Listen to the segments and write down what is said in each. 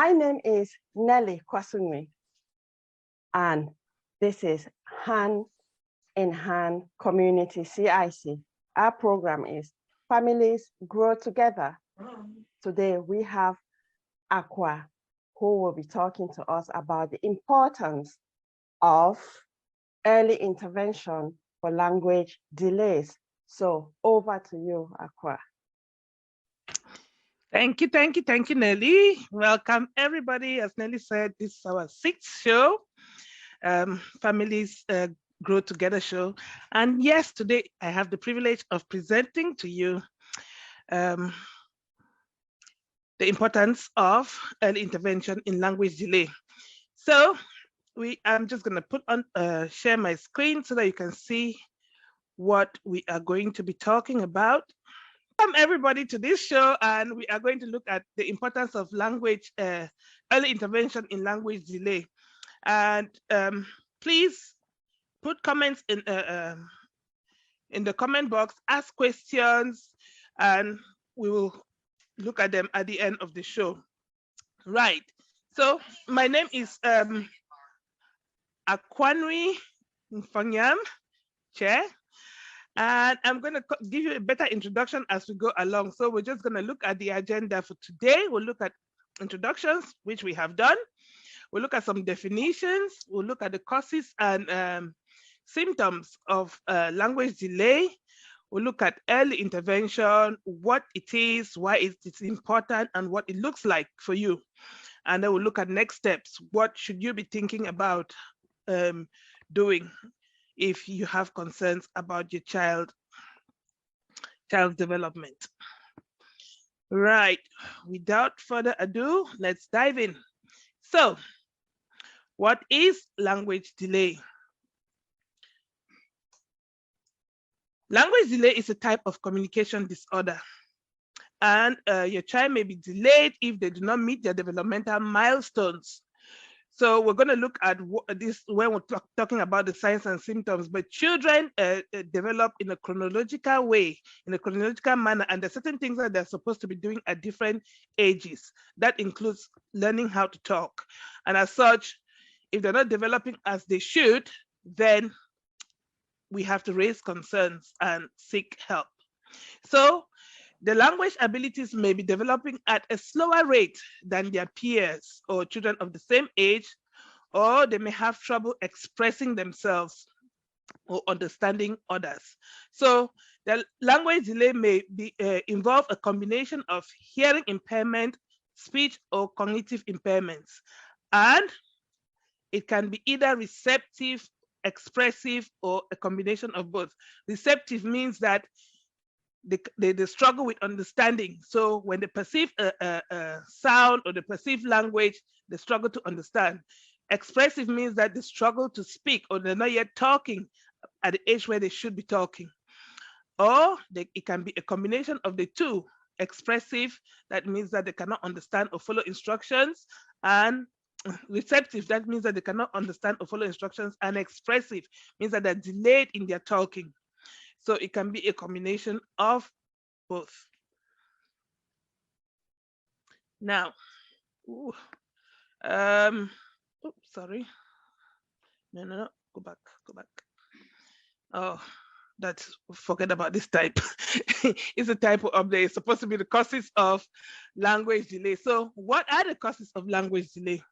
My name is Nelly Kwasunwi, and this is Hand in Hand Community CIC. Our program is Families Grow Together. Today we have Aqua, who will be talking to us about the importance of early intervention for language delays. So over to you, Aqua. Thank you, Nelly. Welcome, everybody. As Nelly said, this is our 6th show, Families Grow Together show. And yes, today I have the privilege of presenting to you the importance of early intervention in language delay. So I'm just going to put on share my screen so that you can see what we are going to be talking about. Welcome everybody to this show, and we are going to look at the importance of language early intervention in language delay. And please put comments in the comment box, ask questions, and we will look at them at the end of the show. Right. So my name is Akwanwi Mfanyam, Chair. And I'm going to give you a better introduction as we go along. So we're just going to look at the agenda for today. We'll look at introductions, which we have done. We'll look at some definitions. We'll look at the causes and symptoms of language delay. We'll look at early intervention, what it is, why it's important, and what it looks like for you. And then we'll look at next steps. What should you be thinking about doing if you have concerns about your child's development. Right, without further ado, let's dive in. So, what is language delay? Language delay is a type of communication disorder, and your child may be delayed if they do not meet their developmental milestones. So we're going to look at this when we're talking about the signs and symptoms, but children develop in a chronological way, in a chronological manner, and there's certain things that they're supposed to be doing at different ages. That includes learning how to talk. And as such, if they're not developing as they should, then we have to raise concerns and seek help. So the language abilities may be developing at a slower rate than their peers or children of the same age, or they may have trouble expressing themselves or understanding others. So the language delay may involve a combination of hearing impairment, speech, or cognitive impairments. And it can be either receptive, expressive, or a combination of both. Receptive means that they struggle with understanding. So when they perceive a sound or they perceive language, they struggle to understand. Expressive means that they struggle to speak or they're not yet talking at the age where they should be talking. Or it can be a combination of the two. Expressive, that means that they cannot understand or follow instructions, and receptive, that means that they cannot understand or follow instructions, and expressive means that they're delayed in their talking. So it can be a combination of both. Now, sorry. No, go back. Oh, forget about this type. It's a typo update. It's supposed to be the causes of language delay. So what are the causes of language delay?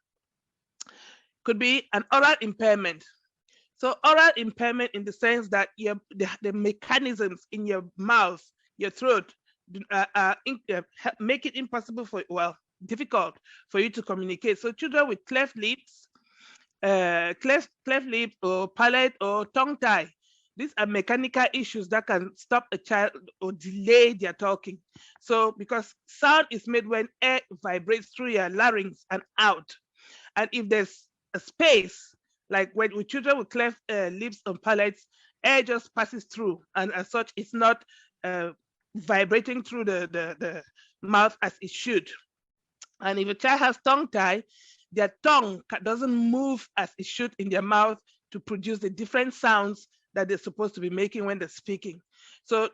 Could be an oral impairment. So oral impairment in the sense that the mechanisms in your mouth, your throat, make it impossible difficult for you to communicate. So children with cleft lips or palate or tongue tie, these are mechanical issues that can stop a child or delay their talking. So because sound is made when air vibrates through your larynx and out. And if there's a space, like with children with cleft lips and palates, air just passes through, and as such, it's not vibrating through the mouth as it should. And if a child has tongue tie, their tongue doesn't move as it should in their mouth to produce the different sounds that they're supposed to be making when they're speaking. So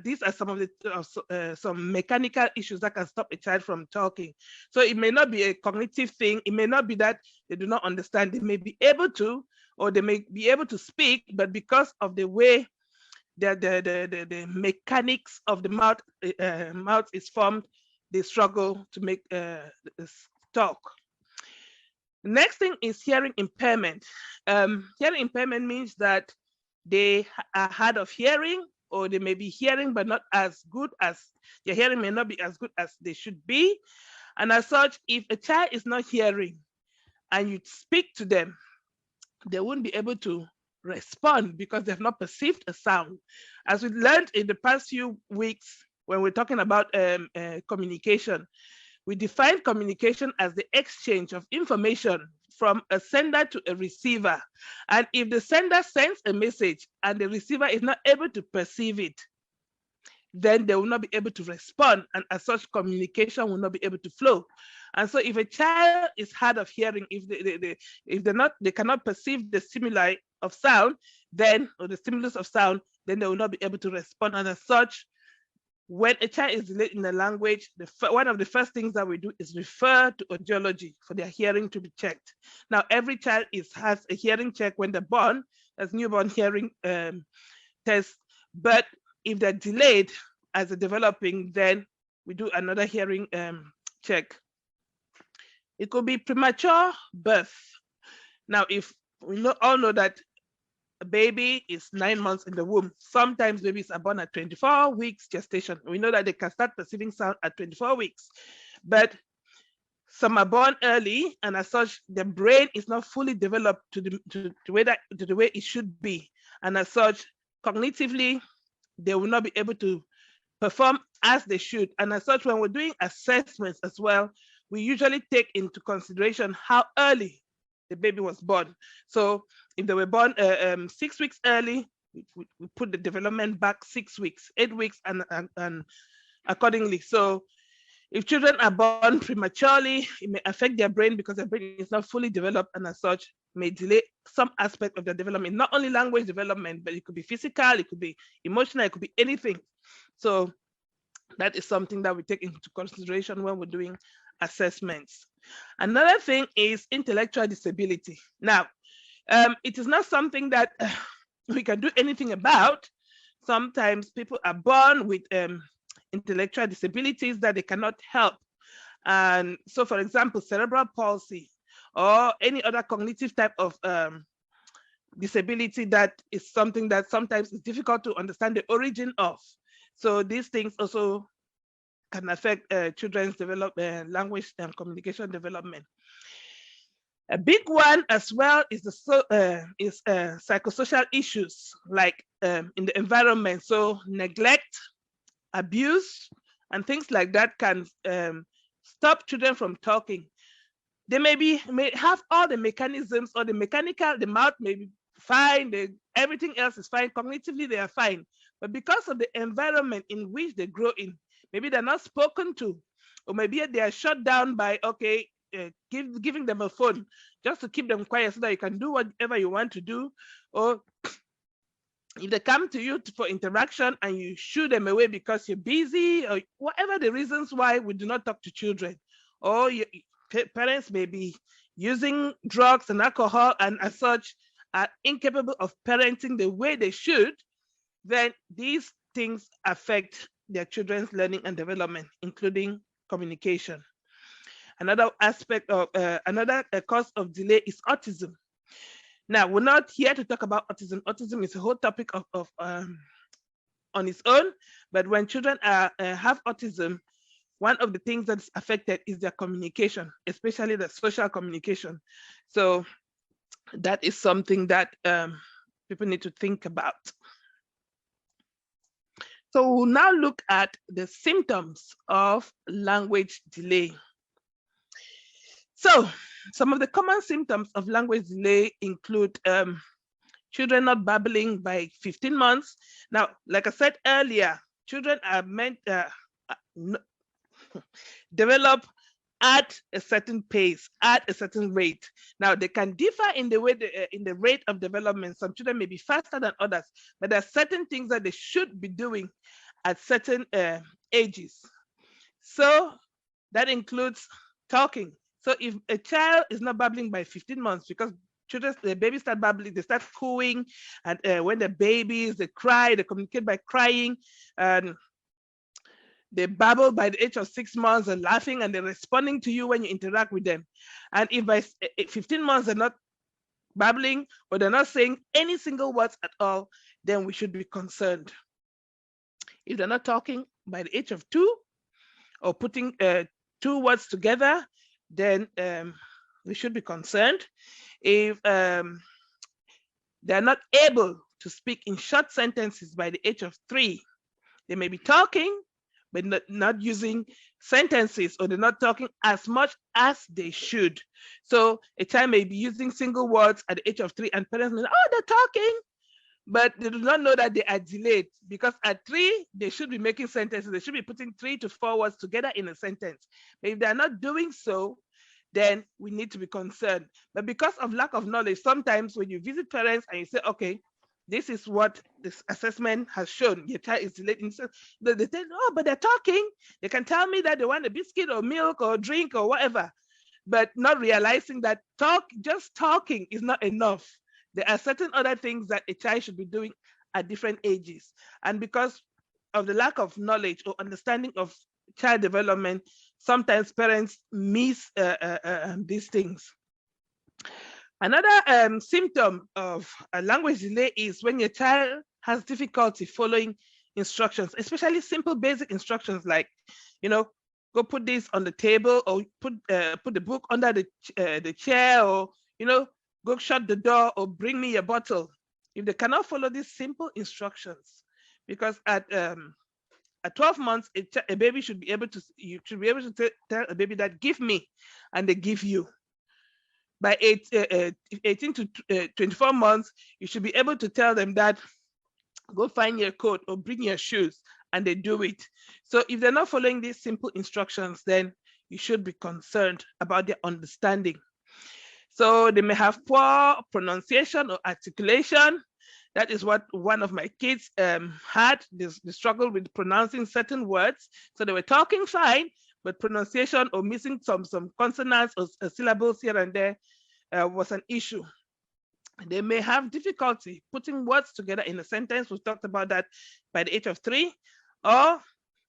these are some of the some mechanical issues that can stop a child from talking. So it may not be a cognitive thing. It may not be that they do not understand. They may be able to, or they may be able to speak, but because of the way the mechanics of the mouth is formed, they struggle to make talk. Next thing is hearing impairment. Hearing impairment means that they are hard of hearing, or they may be hearing but not as good as, their hearing may not be as good as they should be. And as such, if a child is not hearing and you speak to them, they won't be able to respond because they've not perceived a sound. As we learned in the past few weeks when we're talking about communication, we define communication as the exchange of information from a sender to a receiver. And if the sender sends a message and the receiver is not able to perceive it, then they will not be able to respond, and as such, communication will not be able to flow. And so, if a child is hard of hearing, if they cannot perceive the stimuli of sound, then, or the stimulus of sound, then they will not be able to respond. And as such, when a child is delayed in the language, one of the first things that we do is refer to audiology for their hearing to be checked. Now, every child has a hearing check when they're born, as newborn hearing test, but if they're delayed as they're developing, then we do another hearing check. It could be premature birth. Now, if we all know that a baby is 9 months in the womb, sometimes babies are born at 24 weeks gestation. We know that they can start perceiving sound at 24 weeks, but some are born early, and as such, the brain is not fully developed to the way it should be. And as such, cognitively, they will not be able to perform as they should. And as such, when we're doing assessments as well, we usually take into consideration how early the baby was born. So if they were born 6 weeks early, we put the development back 6 weeks, 8 weeks, and accordingly. So if children are born prematurely, it may affect their brain because their brain is not fully developed, and as such, may delay some aspect of their development, not only language development, but it could be physical, it could be emotional, it could be anything. So that is something that we take into consideration when we're doing assessments. Another thing is intellectual disability. Now, it is not something that we can do anything about. Sometimes people are born with intellectual disabilities that they cannot help. And so, for example, cerebral palsy or any other cognitive type of disability, that is something that sometimes is difficult to understand the origin of. So these things also can affect children's language and communication development. A big one as well is psychosocial issues, like in the environment. So neglect, abuse, and things like that can stop children from talking. They may have all the mechanisms, or the mouth may be fine, everything else is fine, cognitively they are fine. But because of the environment in which they grow in, maybe they're not spoken to, or maybe they are shut down by, giving them a phone just to keep them quiet so that you can do whatever you want to do. Or if they come to you for interaction and you shoo them away because you're busy, or whatever the reasons why we do not talk to children, or parents may be using drugs and alcohol and as such are incapable of parenting the way they should, then these things affect their children's learning and development, including communication. Another aspect of another cause of delay is autism. Now, we're not here to talk about autism. Autism is a whole topic on its own, but when children have autism, one of the things that's affected is their communication, especially the social communication. So that is something that people need to think about. So we'll now look at the symptoms of language delay. So some of the common symptoms of language delay include children not babbling by 15 months. Now, like I said earlier, children are meant develop at a certain pace, at a certain rate. Now, they can differ in the way in the rate of development. Some children may be faster than others, but there are certain things that they should be doing at certain ages. So that includes talking. So if a child is not babbling by 15 months, because children, the babies start babbling, they start cooing, and when they're babies, they cry, they communicate by crying, and they babble by the age of 6 months and laughing, and they're responding to you when you interact with them. And if by 15 months they're not babbling or they're not saying any single words at all, then we should be concerned. If they're not talking by the age of 2 or putting 2 words together, then we should be concerned. If they're not able to speak in short sentences by the age of 3, they may be talking, but not using sentences, or they're not talking as much as they should. So a child may be using single words at the age of 3, and parents may say, oh, they're talking, but they do not know that they are delayed, because at 3, they should be making sentences. They should be putting 3 to 4 words together in a sentence. But if they're not doing so, then we need to be concerned. But because of lack of knowledge, sometimes when you visit parents and you say, okay, this is what this assessment has shown, your child is delayed, they say, oh, but they're talking. They can tell me that they want a biscuit or milk or drink or whatever, but not realizing that just talking is not enough. There are certain other things that a child should be doing at different ages. And because of the lack of knowledge or understanding of child development, sometimes parents miss these things. Another symptom of a language delay is when your child has difficulty following instructions, especially simple basic instructions like, go put this on the table, or put the book under the chair, or, go shut the door, or bring me your bottle. If they cannot follow these simple instructions, because at 12 months, a baby should be able to, you should be able to tell a baby that give me, and they give you. By 18 to 24 months, you should be able to tell them that go find your coat or bring your shoes, and they do it. So if they're not following these simple instructions, then you should be concerned about their understanding. So they may have poor pronunciation or articulation. That is what one of my kids had. They struggled with pronouncing certain words. So they were talking fine, but pronunciation or missing some consonants or syllables here and there was an issue. They may have difficulty putting words together in a sentence. We talked about that by the age of 3, or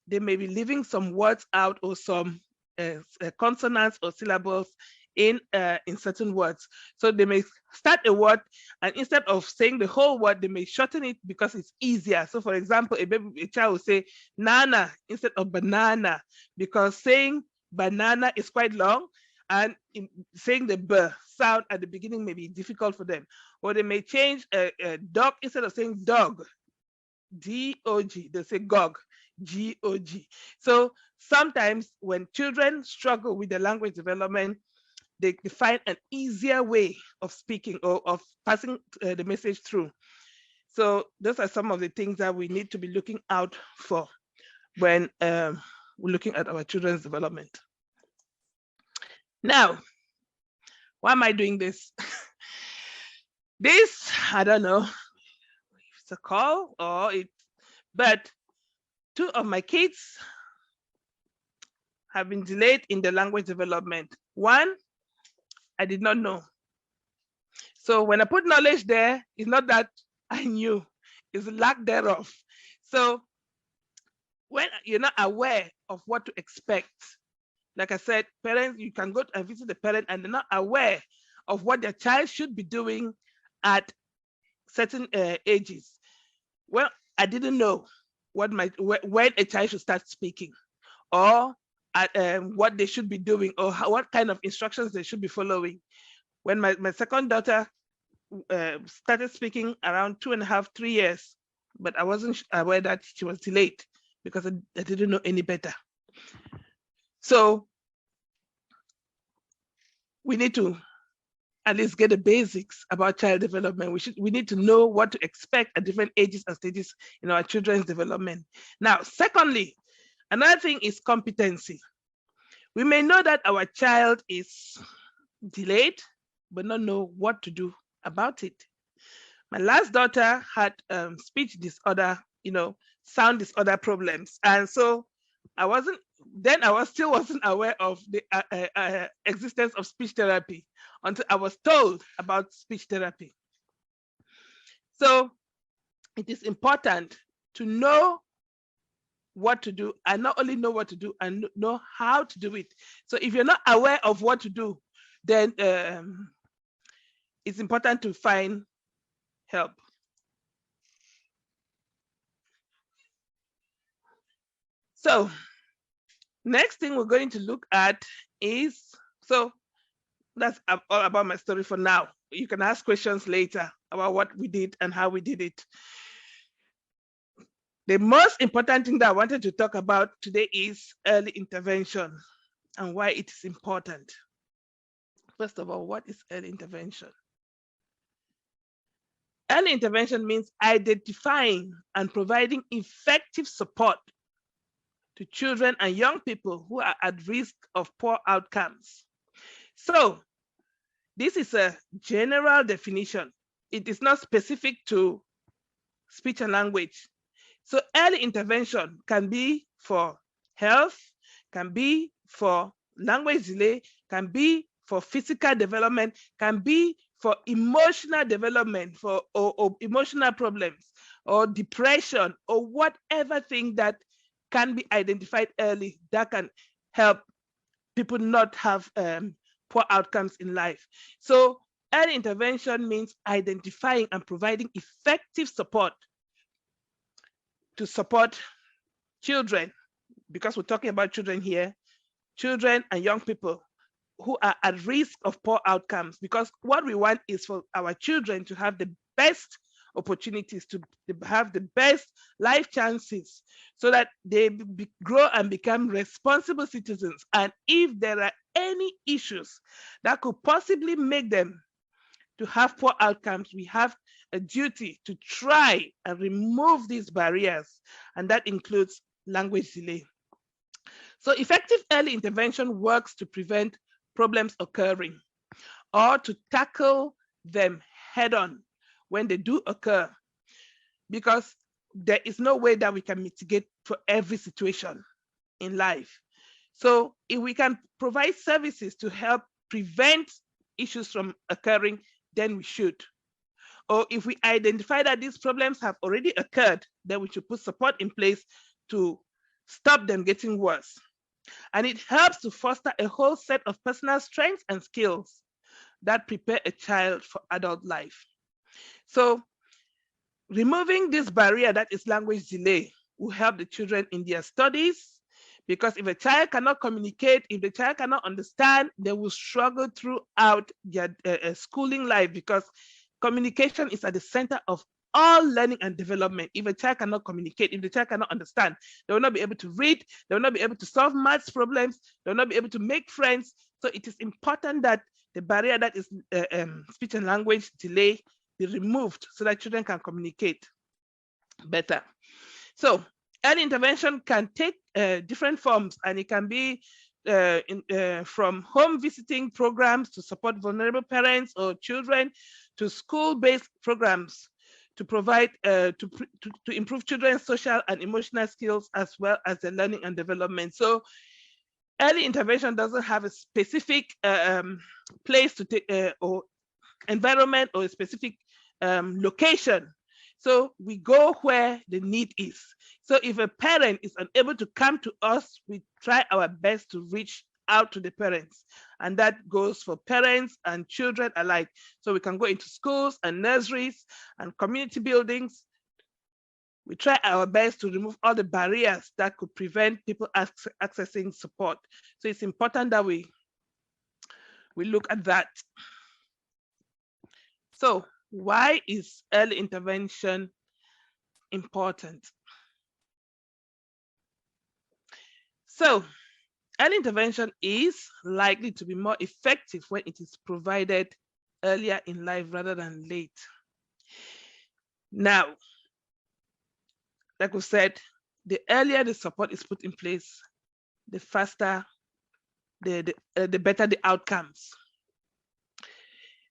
they may be leaving some words out, or some consonants or syllables in certain words. So they may start a word, and instead of saying the whole word, they may shorten it because it's easier. So for example, a child will say nana instead of banana, because saying banana is quite long, and saying the b sound at the beginning may be difficult for them. Or they may change dog, instead of saying dog, D-O-G, they say gog, G-O-G. So sometimes when children struggle with the language development, they find an easier way of speaking or of passing the message through. So those are some of the things that we need to be looking out for when we're looking at our children's development. Now, why am I doing this? This, I don't know if it's a call or but 2 of my kids have been delayed in the language development. One, I did not know. So when I put knowledge there, it's not that I knew, it's lack thereof. So when you're not aware of what to expect, like I said, parents, you can go and visit the parent and they're not aware of what their child should be doing at certain ages. Well, I didn't know when a child should start speaking, or what they should be doing, or what kind of instructions they should be following. When my second daughter started speaking around 2.5, 3 years, but I wasn't aware that she was delayed because I didn't know any better. So we need to at least get the basics about child development. We need to know what to expect at different ages and stages in our children's development. Now, secondly, another thing is competency. We may know that our child is delayed, but not know what to do about it. My last daughter had speech disorder, sound disorder problems. And so I still wasn't aware of the existence of speech therapy until I was told about speech therapy. So it is important to know what to do, and not only know what to do and know how to do it. So if you're not aware of what to do, then it's important to find help. So next thing we're going to look at is, so that's all about my story for now. You can ask questions later about what we did and how we did it. The most important thing that I wanted to talk about today is early intervention and why it is important. First of all, what is early intervention? Early intervention means identifying and providing effective support to children and young people who are at risk of poor outcomes. So this is a general definition. It is not specific to speech and language. So early intervention can be for health, can be for language delay, can be for physical development, can be for emotional development, or emotional problems, or depression, or whatever thing that can be identified early that can help people not have poor outcomes in life. So early intervention means identifying and providing effective support to support children, because we're talking about children here, children and young people who are at risk of poor outcomes, because what we want is for our children to have the best opportunities, to have the best life chances, so that they grow and become responsible citizens. And if there are any issues that could possibly make them to have poor outcomes, we have a duty to try and remove these barriers, and that includes language delay. So effective early intervention works to prevent problems occurring or to tackle them head on when they do occur, because there is no way that we can mitigate for every situation in life. So if we can provide services to help prevent issues from occurring, then we should. Or if we identify that these problems have already occurred, then we should put support in place to stop them getting worse. And it helps to foster a whole set of personal strengths and skills that prepare a child for adult life. So removing this barrier that is language delay will help the children in their studies, because if a child cannot communicate, if the child cannot understand, they will struggle throughout their schooling life, because communication is at the center of all learning and development. If a child cannot communicate, if the child cannot understand, they will not be able to read, they will not be able to solve maths problems, they will not be able to make friends. So it is important that the barrier that is speech and language delay be removed so that children can communicate better. So early intervention can take different forms, and it can be from home visiting programs to support vulnerable parents or children, to school-based programs to provide to improve children's social and emotional skills, as well as their learning and development. So early intervention doesn't have a specific place to take or environment or a specific location. So we go where the need is. So if a parent is unable to come to us, we try our best to reach out to the parents. And that goes for parents and children alike. So we can go into schools and nurseries and community buildings. We try our best to remove all the barriers that could prevent people accessing support. So it's important that we look at that. So why is early intervention important? So early intervention is likely to be more effective when it is provided earlier in life rather than late. Now, like we said, the earlier the support is put in place, the faster the better the outcomes.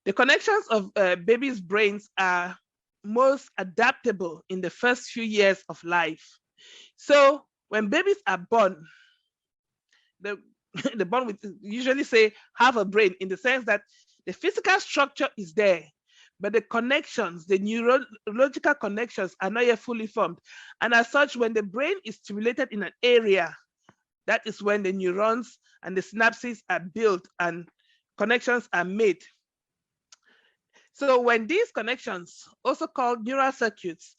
The connections of babies' brains are most adaptable in the first few years of life. So when babies are born, they're born with, usually say, half a brain, in the sense that the physical structure is there, but the connections, the neurological connections, are not yet fully formed. And as such, when the brain is stimulated in an area, that is when the neurons and the synapses are built and connections are made. So when these connections, also called neural circuits,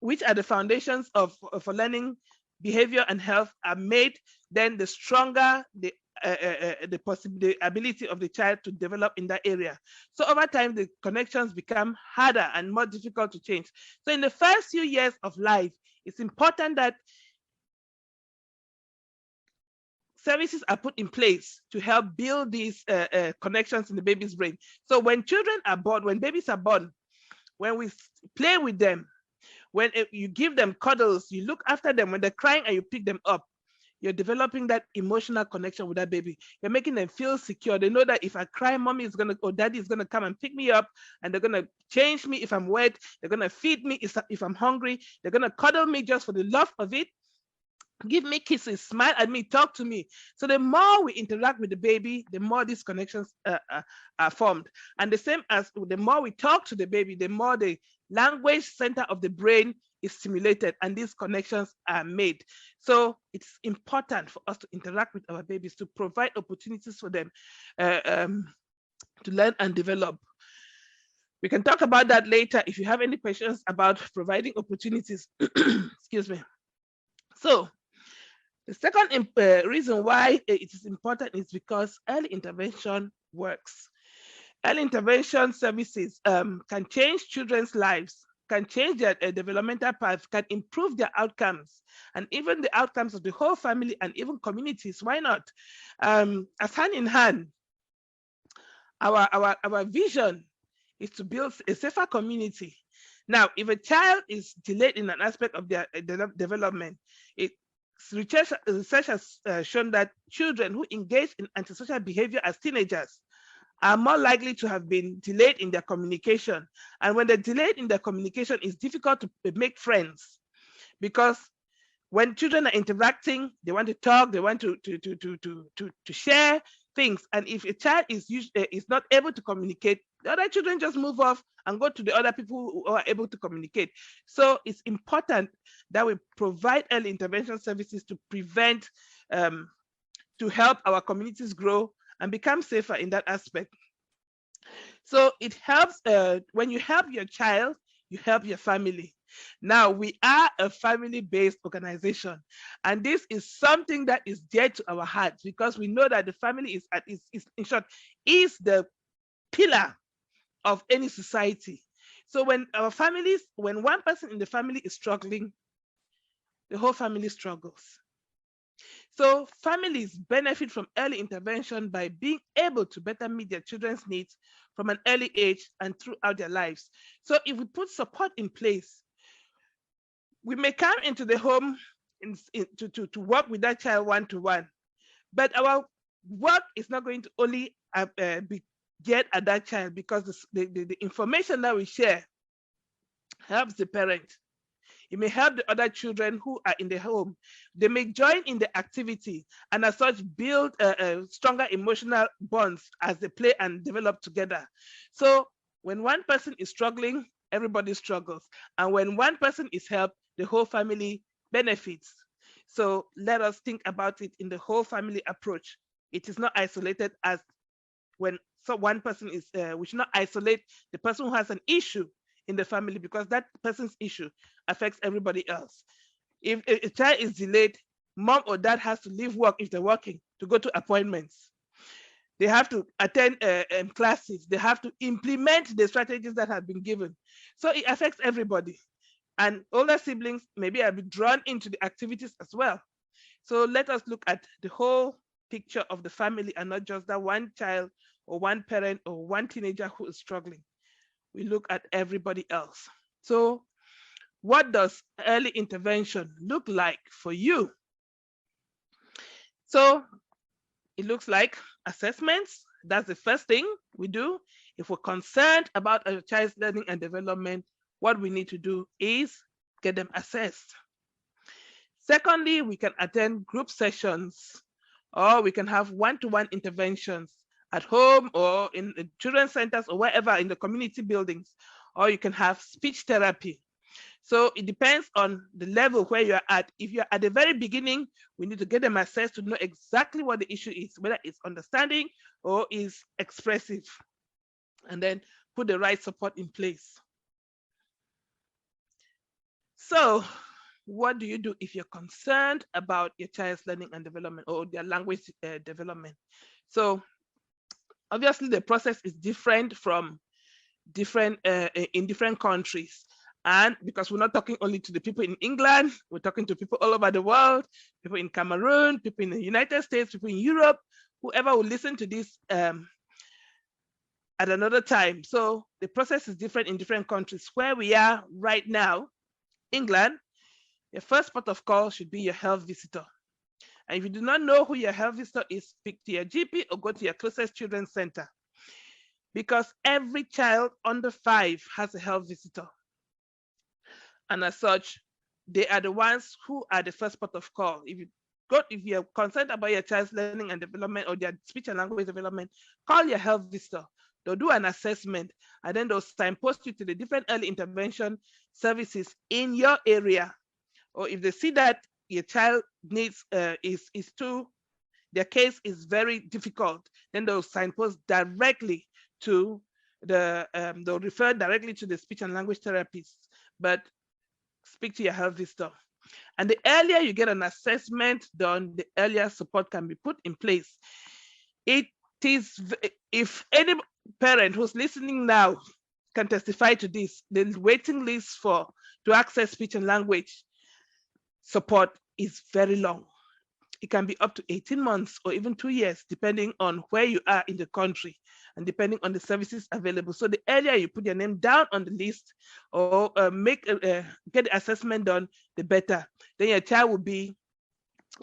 which are the foundations for learning, behavior, and health, are made, then the stronger the ability of the child to develop in that area. So over time, the connections become harder and more difficult to change. So in the first few years of life, it's important that services are put in place to help build these connections in the baby's brain. So when children are born, when babies are born, when we play with them, when you give them cuddles, you look after them, when they're crying and you pick them up, you're developing that emotional connection with that baby. You're making them feel secure. They know that if I cry, mommy is gonna, or daddy is gonna come and pick me up, and they're gonna change me if I'm wet. They're gonna feed me if I'm hungry. They're gonna cuddle me just for the love of it. Give me kisses, smile at me, talk to me. So the more we interact with the baby, the more these connections are formed. And the same as the more we talk to the baby, the more the language center of the brain is stimulated and these connections are made. So it's important for us to interact with our babies, to provide opportunities for them to learn and develop. We can talk about that later if you have any questions about providing opportunities. Excuse me. So the second reason why it is important is because early intervention works. Early intervention services can change children's lives, can change their developmental path, can improve their outcomes, and even the outcomes of the whole family and even communities. Why not? As hand in hand, our vision is to build a safer community. Now, if a child is delayed in an aspect of their development, research has shown that children who engage in antisocial behavior as teenagers are more likely to have been delayed in their communication. And when they're delayed in their communication, it's difficult to make friends, because when children are interacting, they want to talk, they want to share things. And if a child is not able to communicate, the other children just move off and go to the other people who are able to communicate. So it's important that we provide early intervention services to prevent, to help our communities grow and become safer in that aspect. So it helps, when you help your child, you help your family. Now, we are a family-based organization, and this is something that is dear to our hearts, because we know that the family is in short, is the pillar of any society. So when when one person in the family is struggling, the whole family struggles. So families benefit from early intervention by being able to better meet their children's needs from an early age and throughout their lives. So if we put support in place, we may come into the home to work with that child one-to-one, but our work is not going to only be geared at that child, because the information that we share helps the parent. It may help the other children who are in the home. They may join in the activity and as such build stronger emotional bonds as they play and develop together. So when one person is struggling, everybody struggles. And when one person is helped, the whole family benefits. So let us think about it in the whole family approach. It is not isolated as when one person is, we should not isolate the person who has an issue in the family, because that person's issue affects everybody else. If a child is delayed, mom or dad has to leave work if they're working to go to appointments. They have to attend classes. They have to implement the strategies that have been given. So it affects everybody. And older siblings maybe are drawn into the activities as well. So let us look at the whole picture of the family and not just that one child or one parent or one teenager who is struggling. We look at everybody else. So what does early intervention look like for you? So it looks like assessments. That's the first thing we do. If we're concerned about a child's learning and development, what we need to do is get them assessed. Secondly, we can attend group sessions, or we can have one-to-one interventions at home or in the children's centers or wherever in the community buildings, or you can have speech therapy. So it depends on the level where you're at. If you're at the very beginning, we need to get them assessed to know exactly what the issue is, whether it's understanding or is expressive, and then put the right support in place. So what do you do if you're concerned about your child's learning and development or their language development? So obviously the process is different from in different countries. And because we're not talking only to the people in England, we're talking to people all over the world, people in Cameroon, people in the United States, people in Europe, whoever will listen to this at another time. So the process is different in different countries. Where we are right now, England, your first port of call should be your health visitor. And if you do not know who your health visitor is, speak to your GP or go to your closest children's center. Because every child under 5 has a health visitor. And as such, they are the ones who are the first port of call. If you're concerned about your child's learning and development or their speech and language development, call your health visitor. They'll do an assessment, and then they'll signpost you to the different early intervention services in your area. Or if they see that your child needs their case is very difficult, then they'll signpost directly to they'll refer directly to the speech and language therapists. But speak to your health visitor. And the earlier you get an assessment done, the earlier support can be put in place. It is, if any parent who's listening now can testify to this, the waiting list to access speech and language support is very long. It can be up to 18 months or even 2 years, depending on where you are in the country and depending on the services available. So the earlier you put your name down on the list or get the assessment done, the better. Then your child will be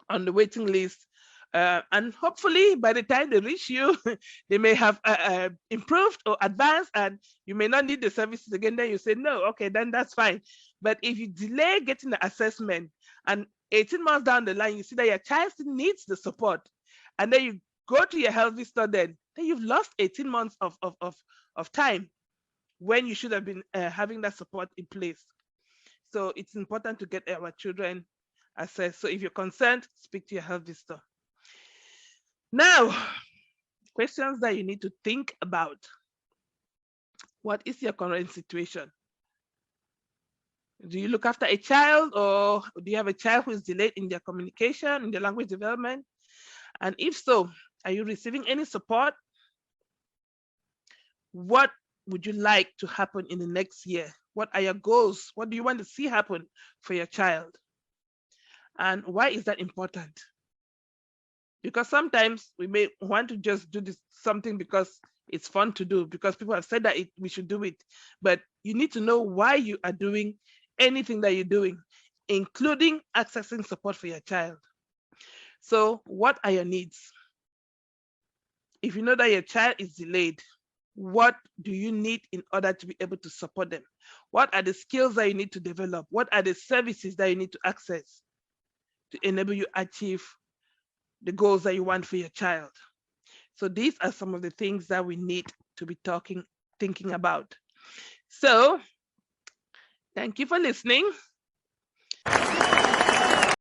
on the waiting list. And hopefully by the time they reach you, they may have improved or advanced and you may not need the services again. Then you say, no, okay, then that's fine. But if you delay getting the assessment and 18 months down the line, you see that your child still needs the support, and then you go to your health visitor, then you've lost 18 months of time when you should have been having that support in place. So it's important to get our children assessed. So if you're concerned, speak to your health visitor. Now, questions that you need to think about. What is your current situation? Do you look after a child, or do you have a child who is delayed in their communication, in their language development? And if so, are you receiving any support? What would you like to happen in the next year? What are your goals? What do you want to see happen for your child? And why is that important? Because sometimes we may want to just do something because it's fun to do, because people have said that we should do it. But you need to know why you are doing anything that you're doing, including accessing support for your child. So what are your needs? If you know that your child is delayed, what do you need in order to be able to support them? What are the skills that you need to develop? What are the services that you need to access to enable you achieve the goals that you want for your child? So these are some of the things that we need to be thinking about. So thank you for listening.